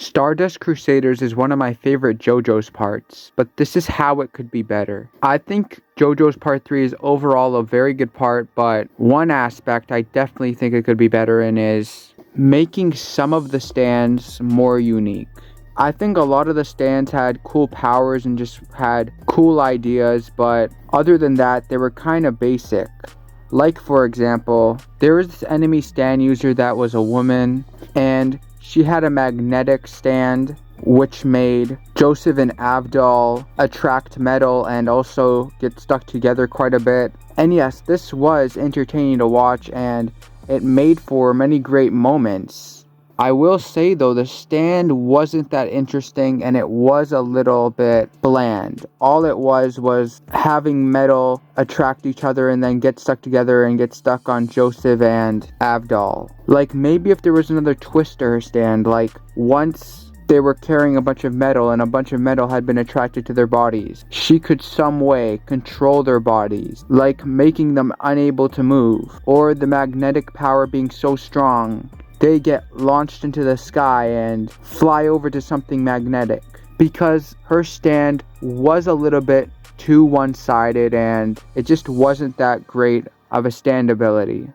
Stardust Crusaders is one of my favorite JoJo's parts, but this is how it could be better. I think JoJo's Part 3 is overall a very good part, but one aspect I definitely think it could be better in is making some of the stands more unique. I think a lot of the stands had cool powers and just had cool ideas, but other than that, they were kind of basic. Like, for example, there was this enemy stand user that was a woman, and she had a magnetic stand which made Joseph and Avdol attract metal and also get stuck together quite a bit. And yes, this was entertaining to watch and it made for many great moments. I will say though, the stand wasn't that interesting and it was a little bit bland. All it was having metal attract each other and then get stuck together and get stuck on Joseph and Avdol. Like, maybe if there was another twist to her stand, like once they were carrying a bunch of metal and a bunch of metal had been attracted to their bodies, she could some way control their bodies, like making them unable to move, or the magnetic power being so strong they get launched into the sky and fly over to something magnetic. Because her stand was a little bit too one-sided and it just wasn't that great of a stand ability.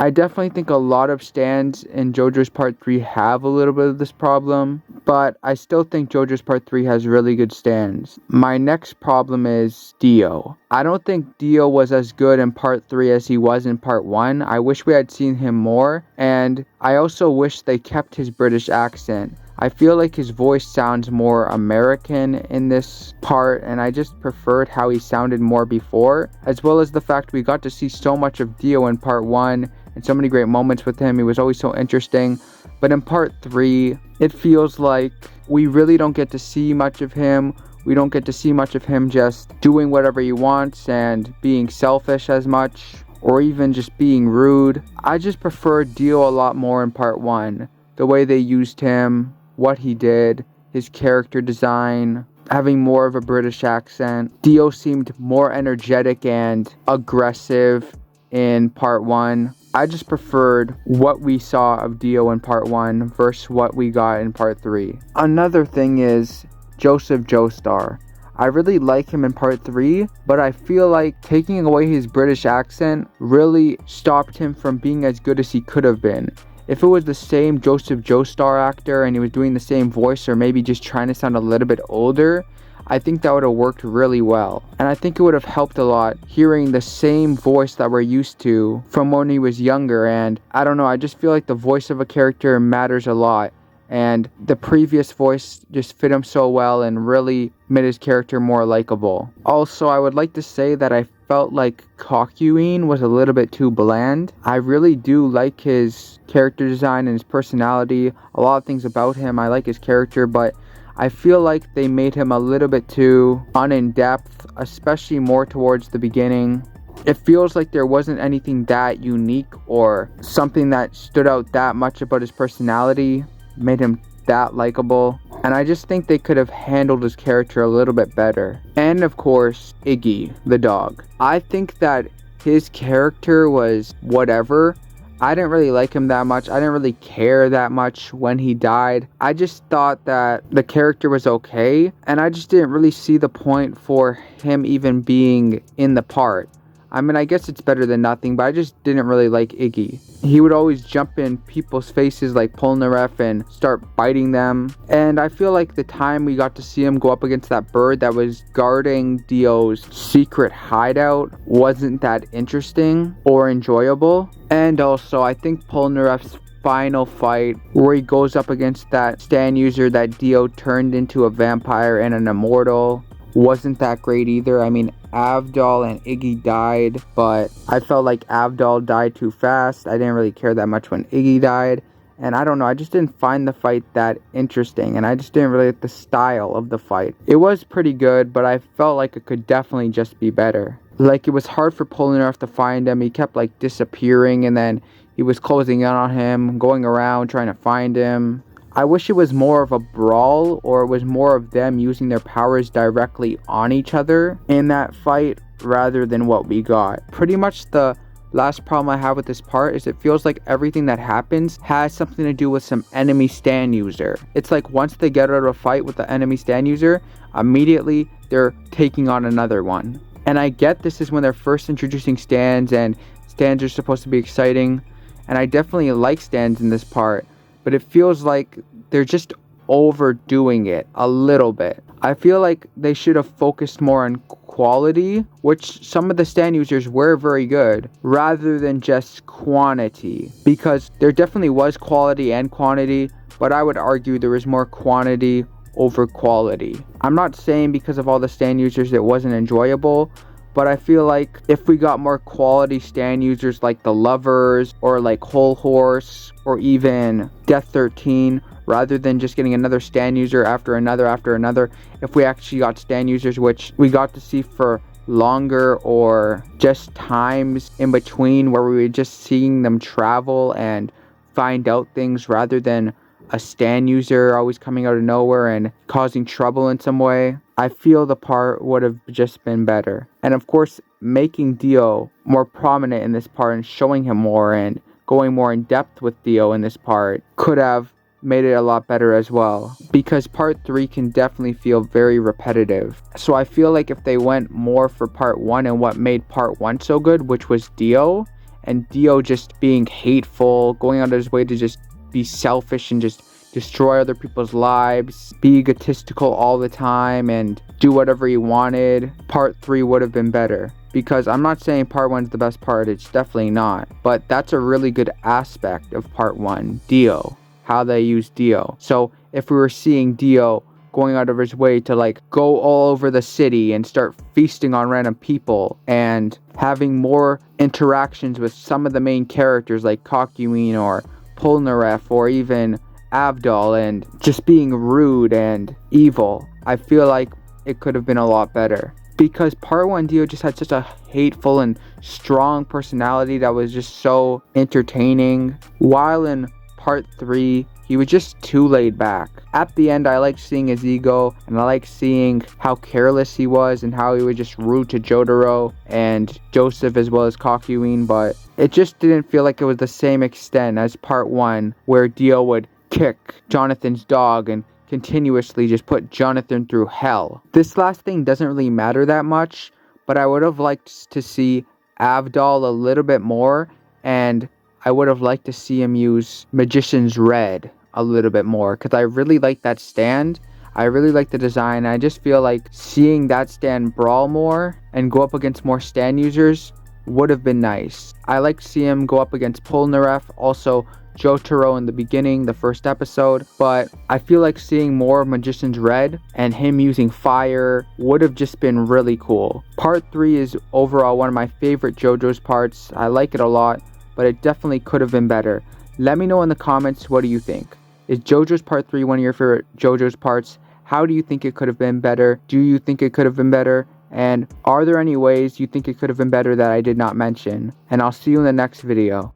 I definitely think a lot of stands in JoJo's Part 3 have a little bit of this problem, but I still think JoJo's Part 3 has really good stands. My next problem is Dio. I don't think Dio was as good in Part 3 as he was in Part 1. I wish we had seen him more, and I also wish they kept his British accent. I feel like his voice sounds more American in this part, and I just preferred how he sounded more before, as well as the fact we got to see so much of Dio in Part 1 and so many great moments with him. He was always so interesting. But in Part 3, it feels like we really don't get to see much of him. We don't get to see much of him just doing whatever he wants and being selfish as much, or even just being rude. I just prefer Dio a lot more in Part 1. The way they used him, what he did, his character design, having more of a British accent. Dio seemed more energetic and aggressive in Part 1. I just preferred what we saw of Dio in Part 1 versus what we got in Part 3. Another thing is Joseph Joestar. I really like him in Part 3, but I feel like taking away his British accent really stopped him from being as good as he could have been. If it was the same Joseph Joestar actor and he was doing the same voice, or maybe just trying to sound a little bit older, I think that would have worked really well. And I think it would have helped a lot hearing the same voice that we're used to from when he was younger. And I don't know, I just feel like the voice of a character matters a lot. And the previous voice just fit him so well and really made his character more likable. Also, I would like to say that I felt like Kokyuin was a little bit too bland. I really do like his character design and his personality. A lot of things about him, I like his character, but I feel like they made him a little bit too in-depth, especially more towards the beginning. It feels like there wasn't anything that unique or something that stood out that much about his personality, made him that likable. And I just think they could have handled his character a little bit better. And of course, Iggy, the dog. I think that his character was whatever. I didn't really like him that much. I didn't really care that much when he died. I just thought that the character was okay, and I just didn't really see the point for him even being in the part. I mean, I guess it's better than nothing, but I just didn't really like Iggy. He would always jump in people's faces like Polnareff and start biting them. And I feel like the time we got to see him go up against that bird that was guarding Dio's secret hideout wasn't that interesting or enjoyable. And also, I think Polnareff's final fight where he goes up against that stand user that Dio turned into a vampire and an immortal wasn't that great either. I mean, Avdol and Iggy died, but I felt like Avdol died too fast. I didn't really care that much when Iggy died. And I don't know, I just didn't find the fight that interesting, and I just didn't really like the style of the fight. It was pretty good, but I felt like it could definitely just be better. Like, it was hard for Polnareff to find him. He kept like disappearing, and then he was closing in on him, going around trying to find him. I wish it was more of a brawl, or it was more of them using their powers directly on each other in that fight rather than what we got. Pretty much the last problem I have with this part is it feels like everything that happens has something to do with some enemy stand user. It's like once they get out of a fight with the enemy stand user, immediately they're taking on another one. And I get this is when they're first introducing stands, and stands are supposed to be exciting, and I definitely like stands in this part, but it feels like they're just overdoing it a little bit. I feel like they should have focused more on quality, which some of the stand users were very good, rather than just quantity, because there definitely was quality and quantity, but I would argue there was more quantity over quality. I'm not saying because of all the stand users it wasn't enjoyable, but I feel like if we got more quality stand users like the Lovers or like Whole Horse or even Death 13, rather than just getting another stand user after another, if we actually got stand users which we got to see for longer, or just times in between where we were just seeing them travel and find out things, rather than a stand user always coming out of nowhere and causing trouble in some way, I feel the part would have just been better. And of course, making Dio more prominent in this part and showing him more and going more in depth with Dio in this part could have made it a lot better as well, because part 3 can definitely feel very repetitive. So I feel like if they went more for part 1 and what made part 1 so good, which was Dio, and Dio just being hateful, going out of his way to just be selfish and just destroy other people's lives, be egotistical all the time and do whatever he wanted, part 3 would have been better. Because I'm not saying part 1's the best part, it's definitely not, but that's a really good aspect of part 1, Dio, how they use Dio. So if we were seeing Dio going out of his way to like go all over the city and start feasting on random people and having more interactions with some of the main characters like Kakyoin or Polnareff or even Avdol, and just being rude and evil, I feel like it could have been a lot better. Because part 1 Dio just had such a hateful and strong personality that was just so entertaining, while in part 3 he was just too laid back. At the end, I liked seeing his ego, and I liked seeing how careless he was and how he was just rude to Jotaro and Joseph as well as Kakyoin, but it just didn't feel like it was the same extent as part 1, where Dio would kick Jonathan's dog and continuously just put Jonathan through hell. This last thing doesn't really matter that much, but I would have liked to see Avdol a little bit more, and I would have liked to see him use Magician's Red a little bit more, because I really like that stand. I really like the design. I just feel like seeing that stand brawl more and go up against more stand users would have been nice. I like to see him go up against Polnareff, also Jotaro in the beginning, the first episode, but I feel like seeing more of Magician's Red and him using fire would have just been really cool. Part 3 is overall one of my favorite JoJo's parts. I like it a lot, but it definitely could have been better. Let me know in the comments, what do you think? Is JoJo's Part 3 one of your favorite JoJo's parts? How do you think it could have been better? Do you think it could have been better? And are there any ways you think it could have been better that I did not mention? And I'll see you in the next video.